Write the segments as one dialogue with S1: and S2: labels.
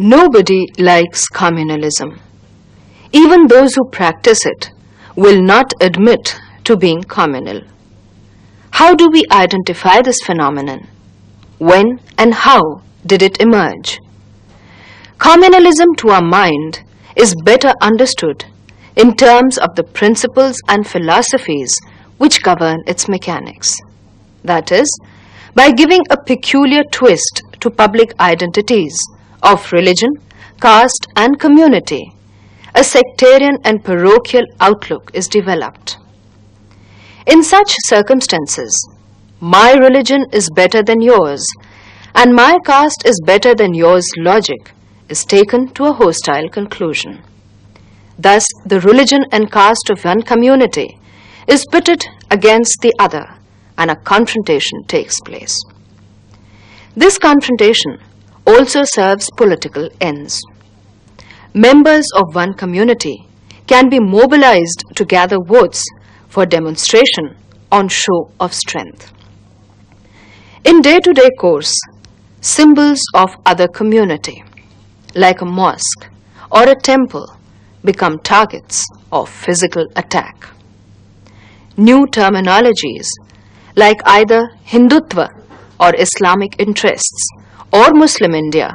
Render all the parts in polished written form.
S1: Nobody likes communalism. Even those who practice it will not admit to being communal. How do we identify this phenomenon? When and how did it emerge? Communalism, to our mind, is better understood in terms of the principles and philosophies which govern its mechanics. That is, by giving a peculiar twist to public identities of religion, caste and community, a sectarian and parochial outlook is developed. In such circumstances, my religion is better than yours and my caste is better than yours logic is taken to a hostile conclusion. Thus, the religion and caste of one community is pitted against the other and a confrontation takes place. This confrontation also serves political ends. Members of one community can be mobilized to gather votes for demonstration on show of strength. In day-to-day course, symbols of other community, like a mosque or a temple, become targets of physical attack. New terminologies like either Hindutva or Islamic interests or Muslim India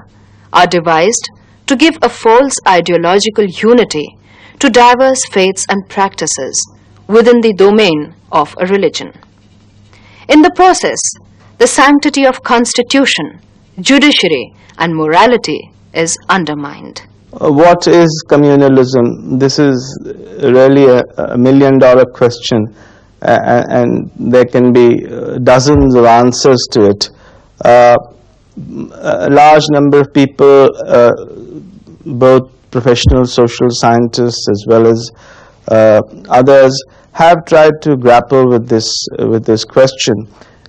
S1: are devised to give a false ideological unity to diverse faiths and practices within the domain of a religion. In the process, the sanctity of constitution, judiciary and morality is undermined.
S2: What is communalism? This is really a million-dollar question, and there can be dozens of answers to it. A large number of people, both professional social scientists as well as others, have tried to grapple with this question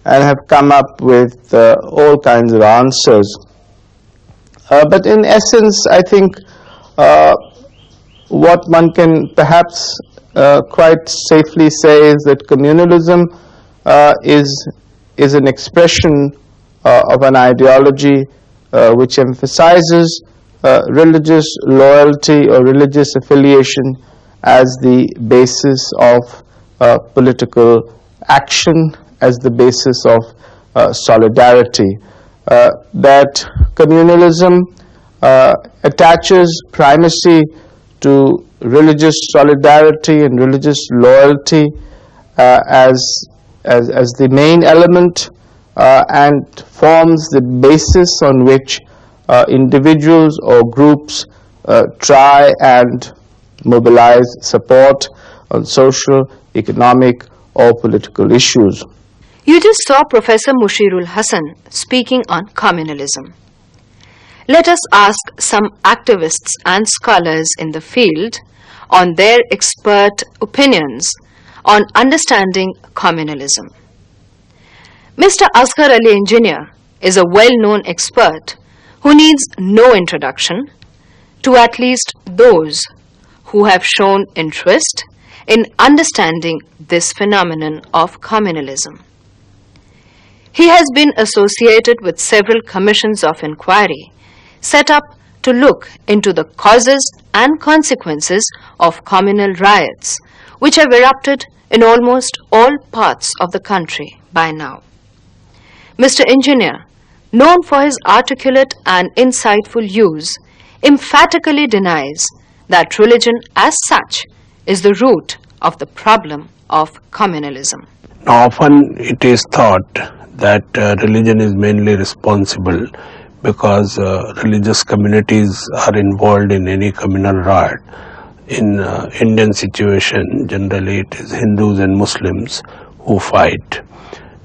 S2: and have come up with all kinds of answers. But in essence, I think what one can perhaps quite safely say is that communalism is an expression of an ideology which emphasizes religious loyalty or religious affiliation as the basis of political action, as the basis of solidarity. That communalism attaches primacy to religious solidarity and religious loyalty as the main element and forms the basis on which individuals or groups try and mobilize support on social, economic or political issues.
S1: You just saw Professor Mushirul Hasan speaking on communalism. Let us ask some activists and scholars in the field on their expert opinions on understanding communalism. Mr. Asghar Ali Engineer is a well-known expert who needs no introduction to at least those who have shown interest in understanding this phenomenon of communalism. He has been associated with several commissions of inquiry set up to look into the causes and consequences of communal riots which have erupted in almost all parts of the country by now. Mr. Engineer, known for his articulate and insightful views, emphatically denies that religion as such is the root of the problem of communalism.
S3: Often it is thought that religion is mainly responsible because religious communities are involved in any communal riot. In Indian situation, generally it is Hindus and Muslims who fight.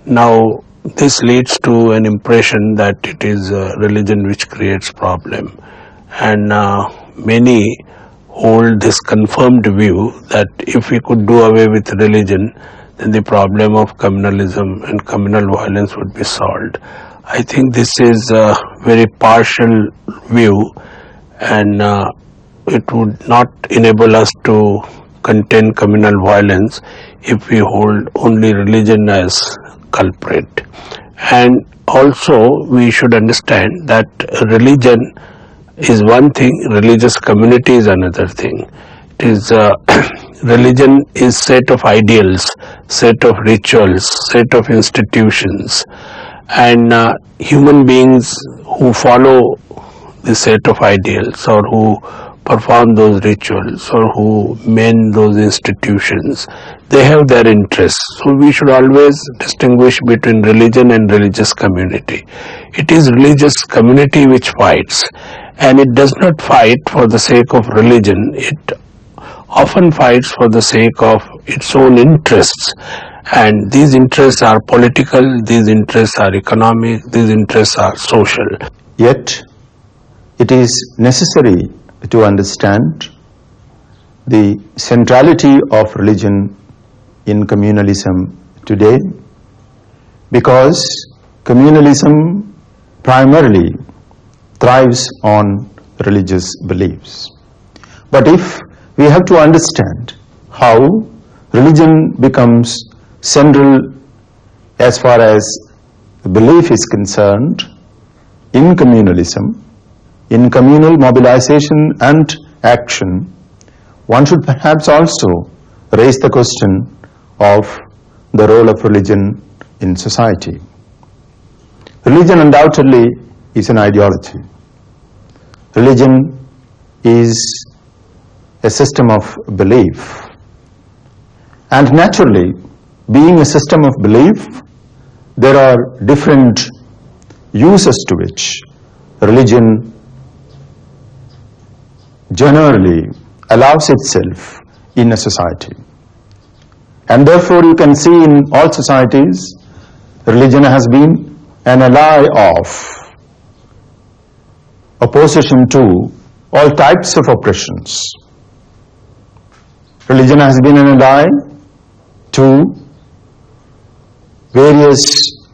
S3: Now, this leads to an impression that it is religion which creates problem, and many hold this confirmed view that if we could do away with religion, then the problem of communalism and communal violence would be solved. I think this is a very partial view, and it would not enable us to contain communal violence if we hold only religion as culprit. And also we should understand that religion is one thing, religious community is another thing. It is religion is set of ideals, set of rituals, set of institutions, and human beings who follow the set of ideals or who perform those rituals or who mend those institutions, they have their interests. So we should always distinguish between religion and religious community. It is religious community which fights, and it does not fight for the sake of religion. It often fights for the sake of its own interests, and these interests are political, these interests are economic, these interests are social.
S2: Yet, it is necessary to understand the centrality of religion in communalism today, because communalism primarily thrives on religious beliefs. But if we have to understand how religion becomes central as far as belief is concerned in communalism, in communal mobilization and action, one should perhaps also raise the question of the role of religion in society. Religion undoubtedly is an ideology. Religion is a system of belief. And naturally, being a system of belief, there are different uses to which religion generally allows itself in a society. And therefore you can see in all societies, religion has been an ally of opposition to all types of oppressions. Religion has been an ally to various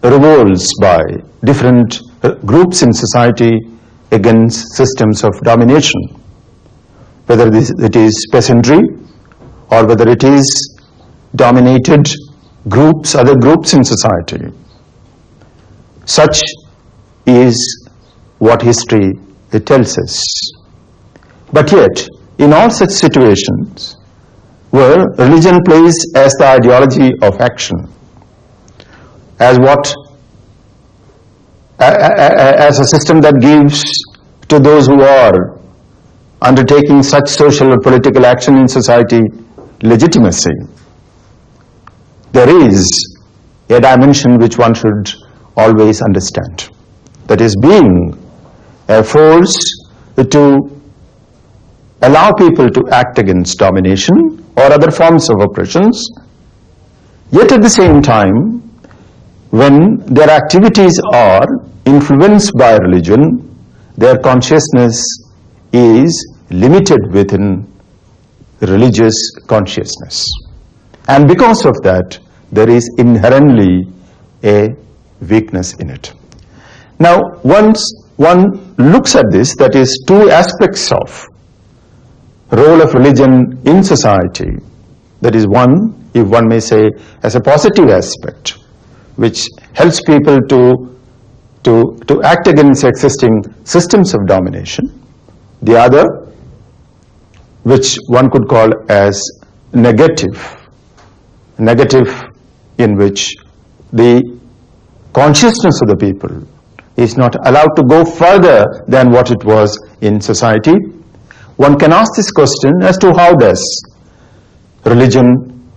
S2: revolts by different groups in society against systems of domination, whether it is peasantry or whether it is dominated groups, other groups in society. Such is what history tells us. But yet, in all such situations where religion plays as the ideology of action, as a system that gives to those who are undertaking such social or political action in society legitimacy, there is a dimension which one should always understand. That is, being a force to allow people to act against domination or other forms of oppressions, yet at the same time, when their activities are influenced by religion, their consciousness is limited within religious consciousness. And because of that, there is inherently a weakness in it. Now, once one looks at this, that is, two aspects of role of religion in society, that is, one, if one may say, as a positive aspect, which helps people to act against existing systems of domination. The other, which one could call as negative in which the consciousness of the people is not allowed to go further than what it was in society. One can ask this question as to how does religion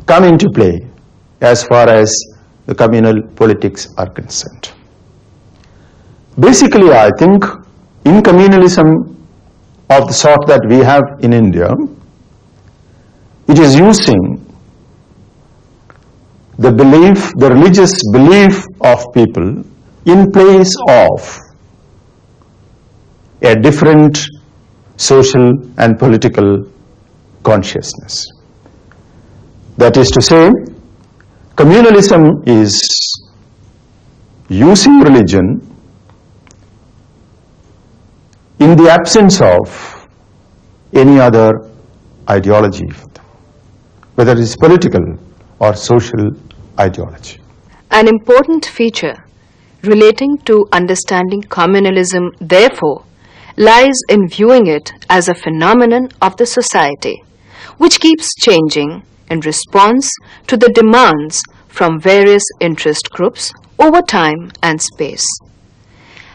S2: come into play as far as the communal politics are concerned. Basically, I think in communalism of the sort that we have in India, it is using the belief, the religious belief of people in place of a different social and political consciousness. That is to say, communalism is using religion in the absence of any other ideology, whether it is political or social ideology.
S1: An important feature relating to understanding communalism, therefore, lies in viewing it as a phenomenon of the society, which keeps changing in response to the demands from various interest groups over time and space.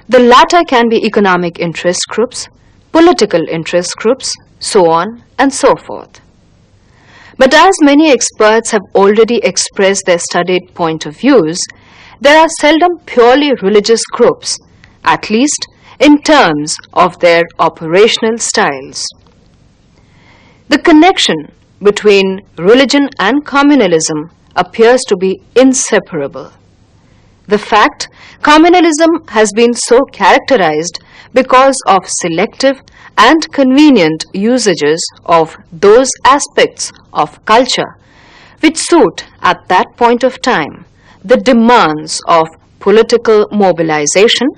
S1: The latter can be economic interest groups, political interest groups, so on and so forth. But as many experts have already expressed their studied point of views, there are seldom purely religious groups, at least in terms of their operational styles. The connection between religion and communalism appears to be inseparable. The fact communalism has been so characterized because of selective and convenient usages of those aspects of culture which suit at that point of time the demands of political mobilization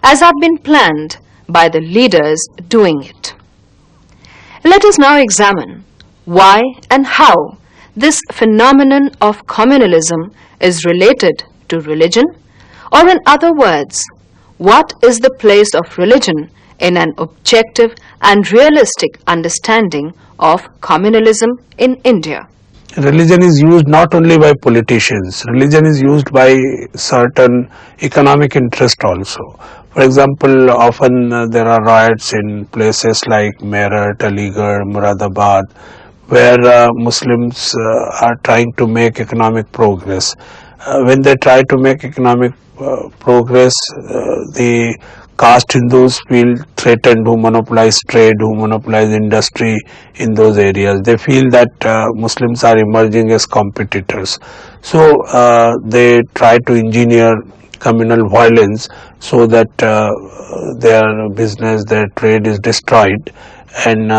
S1: as have been planned by the leaders doing it. Let us now examine why and how this phenomenon of communalism is related to religion, or in other words, what is the place of religion in an objective and realistic understanding of communalism in India.
S3: Religion is used not only by politicians, religion is used by certain economic interest also. For example, often there are riots in places like Meerut, Aligarh, Muradabad, where Muslims are trying to make economic progress. When they try to make economic progress, the caste Hindus feel threatened who monopolize trade, who monopolize industry in those areas. They feel that Muslims are emerging as competitors. So they try to engineer communal violence so that their business, their trade is destroyed and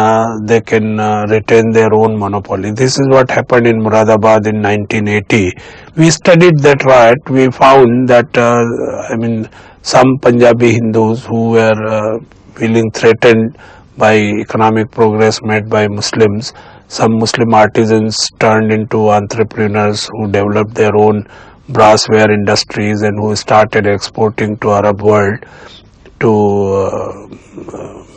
S3: they can retain their own monopoly. This is what happened in Muradabad in 1980. We studied that riot. We found that some Punjabi Hindus who were feeling threatened by economic progress made by Muslims, some Muslim artisans turned into entrepreneurs who developed their own brassware industries and who started exporting to Arab world to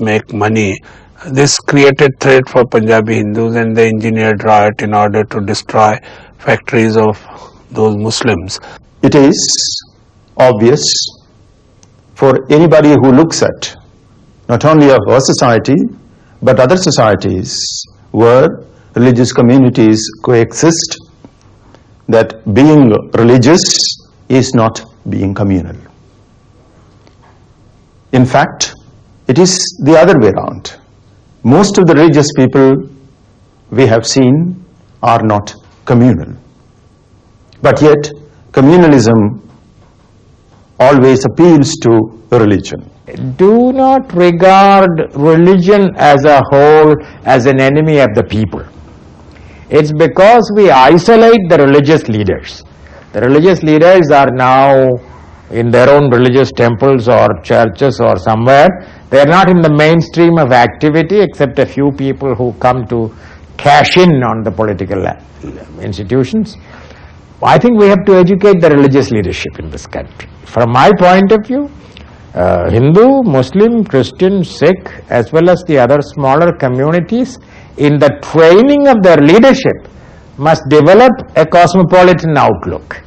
S3: make money. This created threat for Punjabi Hindus and they engineered riot in order to destroy factories of those Muslims.
S4: It is obvious for anybody who looks at not only of our society but other societies where religious communities coexist, that being religious is not being communal. In fact, it is the other way around. Most of the religious people we have seen are not communal. But yet, communalism always appeals to religion.
S5: Do not regard religion as a whole as an enemy of the people. It's because we isolate the religious leaders. The religious leaders are now in their own religious temples or churches or somewhere. They are not in the mainstream of activity except a few people who come to cash in on the political institutions. I think we have to educate the religious leadership in this country. From my point of view, Hindu, Muslim, Christian, Sikh, as well as the other smaller communities, in the training of their leadership, must develop a cosmopolitan outlook.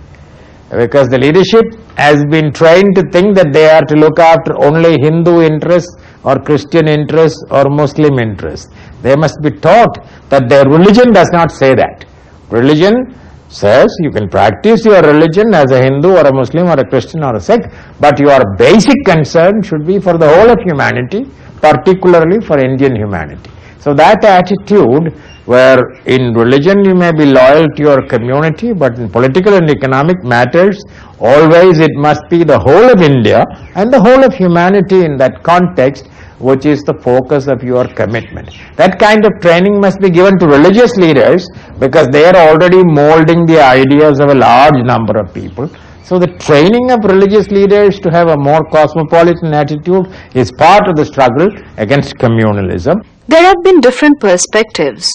S5: Because the leadership has been trained to think that they are to look after only Hindu interests or Christian interests or Muslim interests. They must be taught that their religion does not say that. Religion says you can practice your religion as a Hindu or a Muslim or a Christian or a Sikh, but your basic concern should be for the whole of humanity, particularly for Indian humanity. So that attitude, where in religion you may be loyal to your community, but in political and economic matters, always it must be the whole of India and the whole of humanity in that context, which is the focus of your commitment. That kind of training must be given to religious leaders because they are already molding the ideas of a large number of people. So the training of religious leaders to have a more cosmopolitan attitude is part of the struggle against communalism.
S1: There have been different perspectives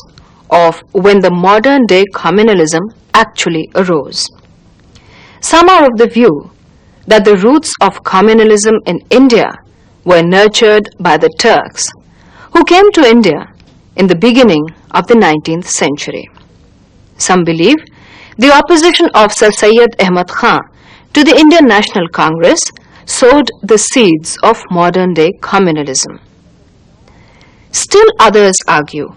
S1: of when the modern day communalism actually arose. Some are of the view that the roots of communalism in India were nurtured by the Turks, who came to India in the beginning of the 19th century. Some believe the opposition of Sir Syed Ahmad Khan to the Indian National Congress sowed the seeds of modern-day communalism. Still others argue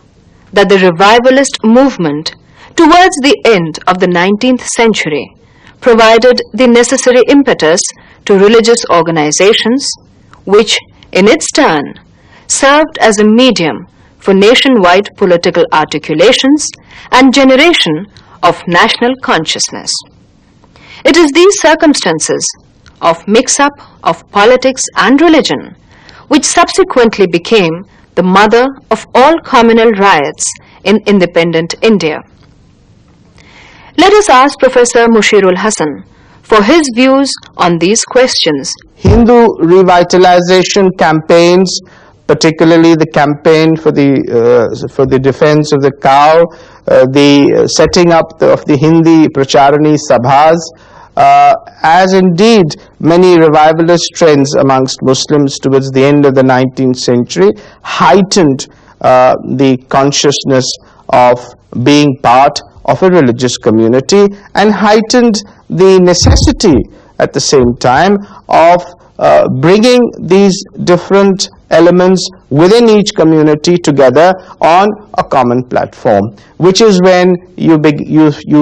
S1: that the revivalist movement towards the end of the 19th century provided the necessary impetus to religious organizations, which in its turn served as a medium for nationwide political articulations and generation of national consciousness. It is these circumstances of mix-up of politics and religion which subsequently became the mother of all communal riots in independent India. Let us ask Professor Mushirul Hasan for his views on these questions.
S2: Hindu revitalization campaigns, particularly the campaign for the defense of the cow, the setting up of the Hindi Pracharani Sabhas, as indeed many revivalist trends amongst Muslims towards the end of the 19th century heightened the consciousness of being part of a religious community and heightened the necessity at the same time of bringing these different elements within each community together on a common platform, which is when you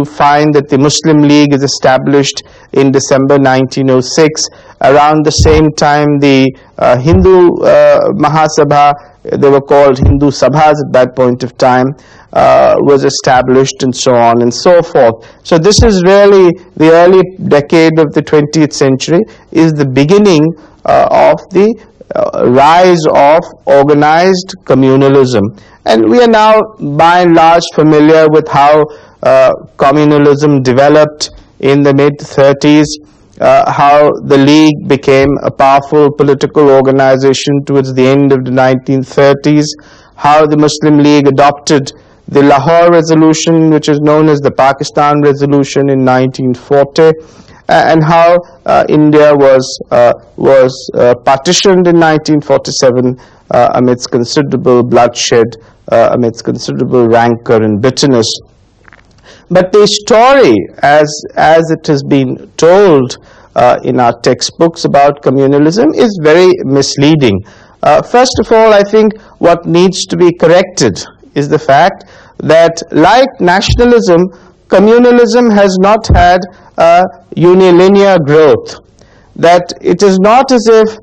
S2: find that the Muslim League is established in December 1906. Around the same time, the Hindu Mahasabha, they were called Hindu Sabhas at that point of time, was established, and so on and so forth. So this is really the early decade of the 20th century, is the beginning of the rise of organized communalism. And we are now by and large familiar with how communalism developed in the mid-30s, how the League became a powerful political organization towards the end of the 1930s, how the Muslim League adopted the Lahore Resolution, which is known as the Pakistan Resolution, in 1940, and how India was partitioned in 1947 amidst considerable bloodshed, amidst considerable rancor and bitterness. But the story, as it has been told in our textbooks about communalism, is very misleading. First of all, I think what needs to be corrected is the fact that, like nationalism, communalism has not had a unilinear growth. That it is not as if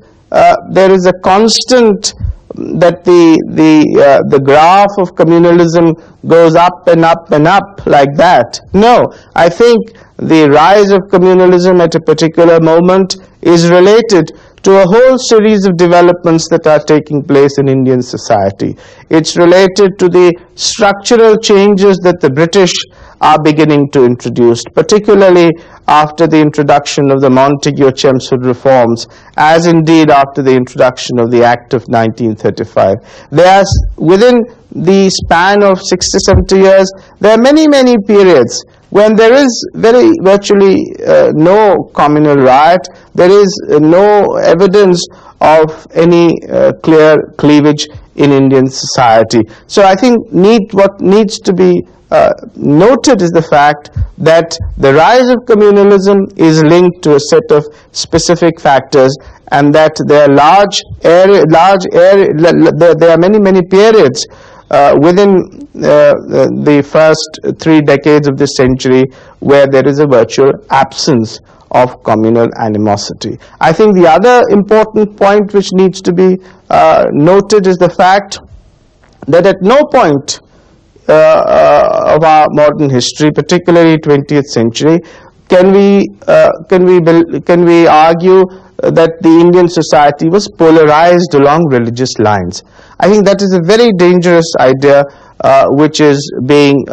S2: there is a constant, that the graph of communalism goes up and up and up like that. No, I think the rise of communalism at a particular moment is related to a whole series of developments that are taking place in Indian society. It's related to the structural changes that the British are beginning to introduce, particularly after the introduction of the Montagu-Chelmsford reforms, as indeed after the introduction of the Act of 1935. There's, within the span of 60-70 years, there are many periods when there is virtually no communal riot, there is no evidence of any clear cleavage in Indian society. So I think what needs to be noted is the fact that the rise of communalism is linked to a set of specific factors, and that there are many periods within the first 3 decades of this century where there is a virtual absence of communal animosity. I think the other important point which needs to be noted is the fact that at no point of our modern history, particularly 20th century, can we argue that the Indian society was polarized along religious lines. I think that is a very dangerous idea which is being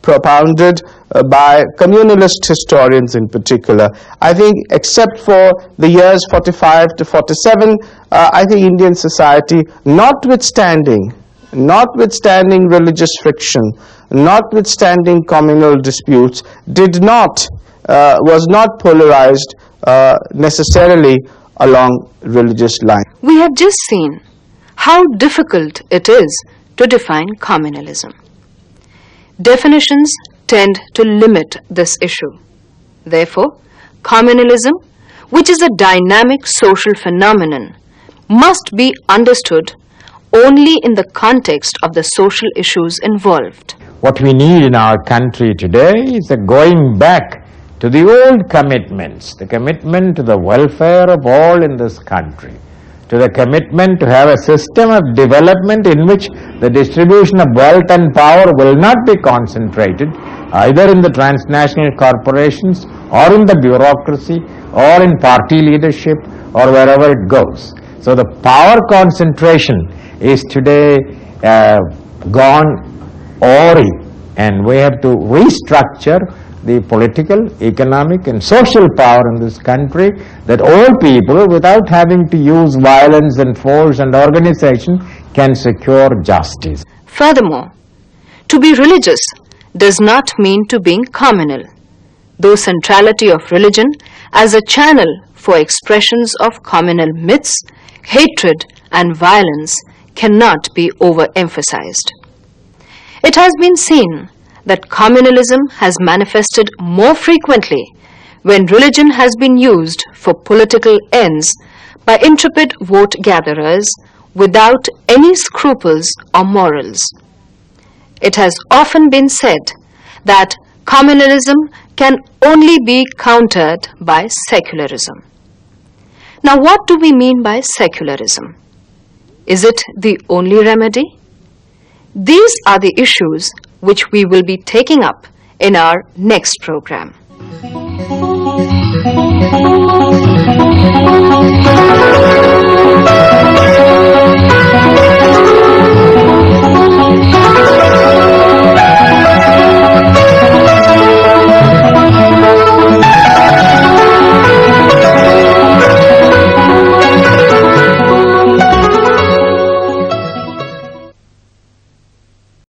S2: propounded by communalist historians in particular. I think except for the years 45 to 47, I think Indian society, notwithstanding religious friction, notwithstanding communal disputes, was not polarized necessarily along religious lines.
S1: We have just seen how difficult it is to define communalism. Definitions tend to limit this issue. Therefore, communalism, which is a dynamic social phenomenon, must be understood only in the context of the social issues involved.
S5: What we need in our country today is a going back to the old commitments, the commitment to the welfare of all in this country, to the commitment to have a system of development in which the distribution of wealth and power will not be concentrated either in the transnational corporations or in the bureaucracy or in party leadership or wherever it goes. So the power concentration is today gone awry, and we have to restructure the political, economic and social power in this country, that all people, without having to use violence and force and organization, can secure justice.
S1: Furthermore, to be religious does not mean to being communal, though centrality of religion as a channel for expressions of communal myths, hatred and violence cannot be overemphasized. It has been seen that communalism has manifested more frequently when religion has been used for political ends by intrepid vote gatherers without any scruples or morals. It has often been said that communalism can only be countered by secularism. Now, what do we mean by secularism? Is it the only remedy? These are the issues which we will be taking up in our next program.